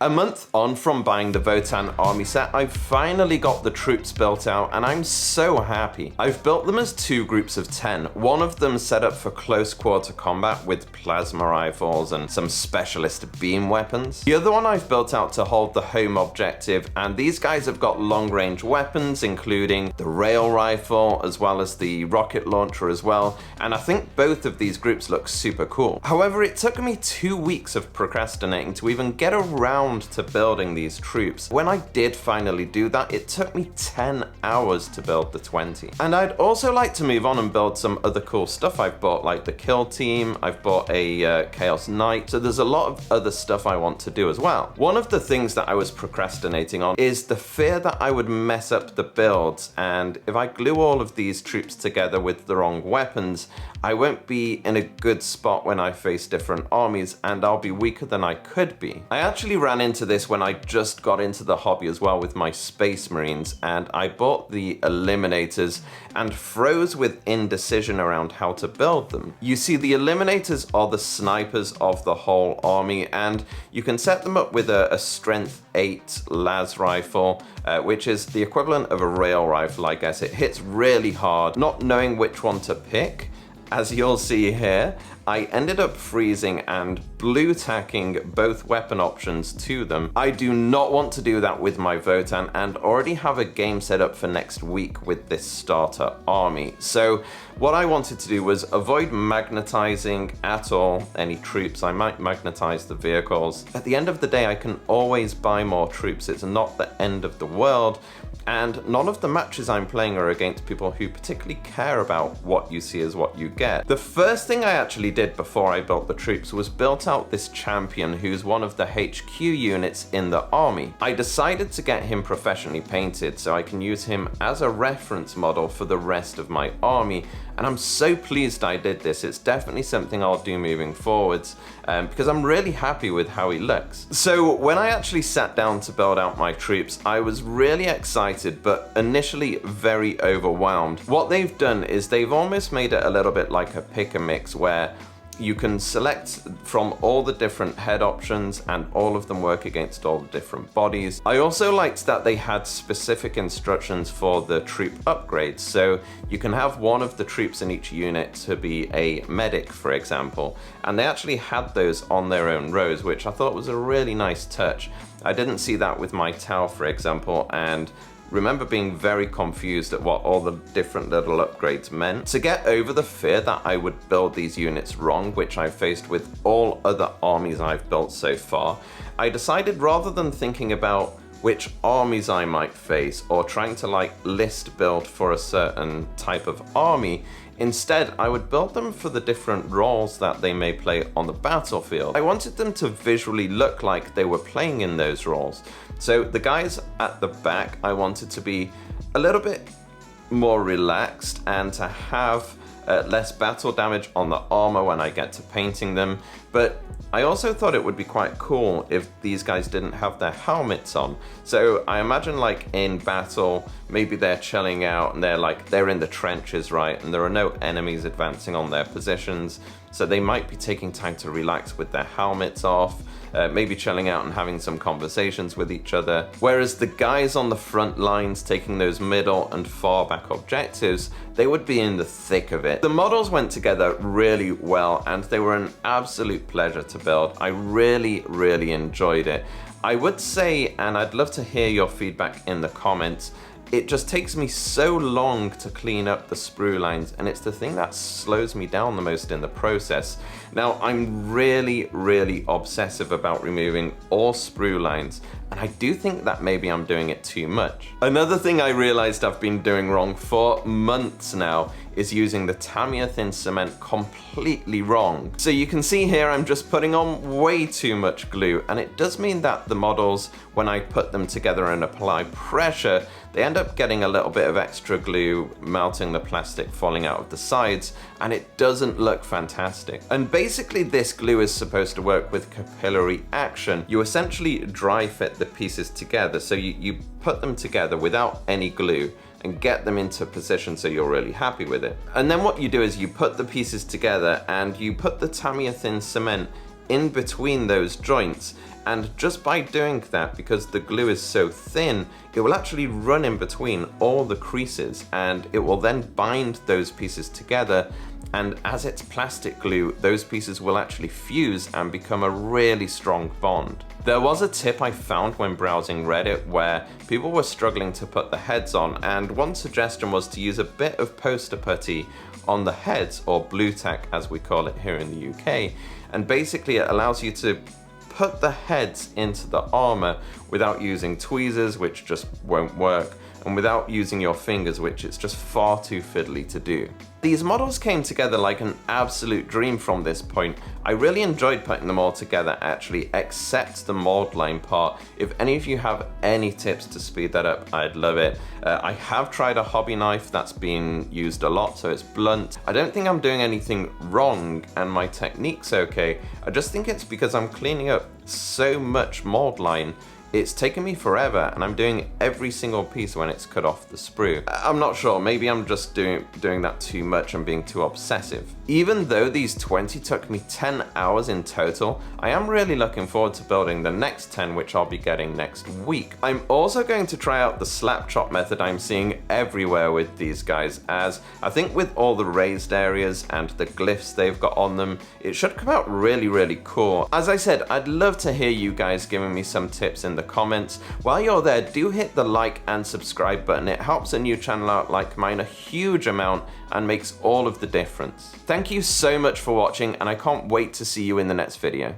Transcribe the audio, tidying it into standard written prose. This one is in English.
A month on from buying the Votann army set, I've finally got the troops built out and I'm so happy. I've built them as 2 groups of 10, one of them set up for close quarter combat with plasma rifles and some specialist beam weapons. The other one I've built out to hold the home objective, and these guys have got long range weapons including the rail rifle as well as the rocket launcher as well, and I think both of these groups look super cool. However, it took me 2 weeks of procrastinating to even get around to building these troops. When I did finally do that, it took me 10 hours to build the 20. And I'd also like to move on and build some other cool stuff I've bought, like the kill team. I've bought a Chaos Knight, so there's a lot of other stuff I want to do as well. One of the things that I was procrastinating on is the fear that I would mess up the builds, and if I glue all of these troops together with the wrong weapons, I won't be in a good spot when I face different armies, and I'll be weaker than I could be. I actually ran into this when I just got into the hobby as well with my Space Marines, and I bought the Eliminators and froze with indecision around how to build them. You see, the Eliminators are the snipers of the whole army, and you can set them up with a Strength 8 las rifle, which is the equivalent of a rail rifle, I guess. It hits really hard, not knowing which one to pick. As you'll see here, I ended up freezing and blue tacking both weapon options to them. I do not want to do that with my Votann, and already have a game set up for next week with this starter army. So what I wanted to do was avoid magnetizing at all any troops. I might magnetize the vehicles. At the end of the day, I can always buy more troops. It's not the end of the world. And none of the matches I'm playing are against people who particularly care about what you see as what you get. The first thing I actually did before I built the troops was built out this champion who's one of the HQ units in the army. I decided to get him professionally painted so I can use him as a reference model for the rest of my army, and I'm so pleased I did this. It's definitely something I'll do moving forwards because I'm really happy with how he looks. So when I actually sat down to build out my troops, I was really excited but initially very overwhelmed. What they've done is they've almost made it a little bit like a pick and mix, where you can select from all the different head options and all of them work against all the different bodies. I also liked that they had specific instructions for the troop upgrades. So you can have one of the troops in each unit to be a medic, for example, and they actually had those on their own rows, which I thought was a really nice touch. I didn't see that with my Tau, for example, and remember being very confused at what all the different little upgrades meant. To get over the fear that I would build these units wrong, which I've faced with all other armies I've built so far, I decided rather than thinking about which armies I might face or trying to like list build for a certain type of army, instead I would build them for the different roles that they may play on the battlefield. I wanted them to visually look like they were playing in those roles. So the guys at the back, I wanted to be a little bit more relaxed and to have less battle damage on the armor when I get to painting them. But I also thought it would be quite cool if these guys didn't have their helmets on. So I imagine like in battle, maybe they're chilling out and they're in the trenches, right? And there are no enemies advancing on their positions. So they might be taking time to relax with their helmets off, maybe chilling out and having some conversations with each other. Whereas the guys on the front lines taking those middle and far back objectives, they would be in the thick of it. The models went together really well and they were an absolute pleasure to build. I really, really enjoyed it. I would say, and I'd love to hear your feedback in the comments, it just takes me so long to clean up the sprue lines, and it's the thing that slows me down the most in the process. Now, I'm really, really obsessive about removing all sprue lines, and I do think that maybe I'm doing it too much. Another thing I realized I've been doing wrong for months now is using the Tamiya thin cement completely wrong. So you can see here I'm just putting on way too much glue, and it does mean that the models, when I put them together and apply pressure, they end up getting a little bit of extra glue, melting the plastic, falling out of the sides, and it doesn't look fantastic. And basically this glue is supposed to work with capillary action. You essentially dry fit the pieces together, so you put them together without any glue and get them into position so you're really happy with it. And then what you do is you put the pieces together and you put the Tamiya thin cement in between those joints, And just by doing that, because the glue is so thin, it will actually run in between all the creases and it will then bind those pieces together. And as it's plastic glue, those pieces will actually fuse and become a really strong bond. There was a tip I found when browsing Reddit where people were struggling to put the heads on, and one suggestion was to use a bit of poster putty on the heads, or blue tack as we call it here in the UK, and basically it allows you to put the heads into the armor without using tweezers, which just won't work, and without using your fingers, which it's just far too fiddly to do. These models came together like an absolute dream from this point. I really enjoyed putting them all together actually, except the mold line part. If any of you have any tips to speed that up, I'd love it. I have tried a hobby knife that's been used a lot, so it's blunt. I don't think I'm doing anything wrong and my technique's okay. I just think it's because I'm cleaning up so much mold line. It's taken me forever and I'm doing every single piece when it's cut off the sprue. I'm not sure, maybe I'm just doing that too much and being too obsessive. Even though these 20 took me 10 hours in total, I am really looking forward to building the next 10, which I'll be getting next week. I'm also going to try out the slap chop method I'm seeing everywhere with these guys, as I think with all the raised areas and the glyphs they've got on them, it should come out really, really cool. As I said, I'd love to hear you guys giving me some tips in the comments. While you're there, do hit the like and subscribe button. It helps a new channel out like mine a huge amount and makes all of the difference. Thank you so much for watching, and I can't wait to see you in the next video.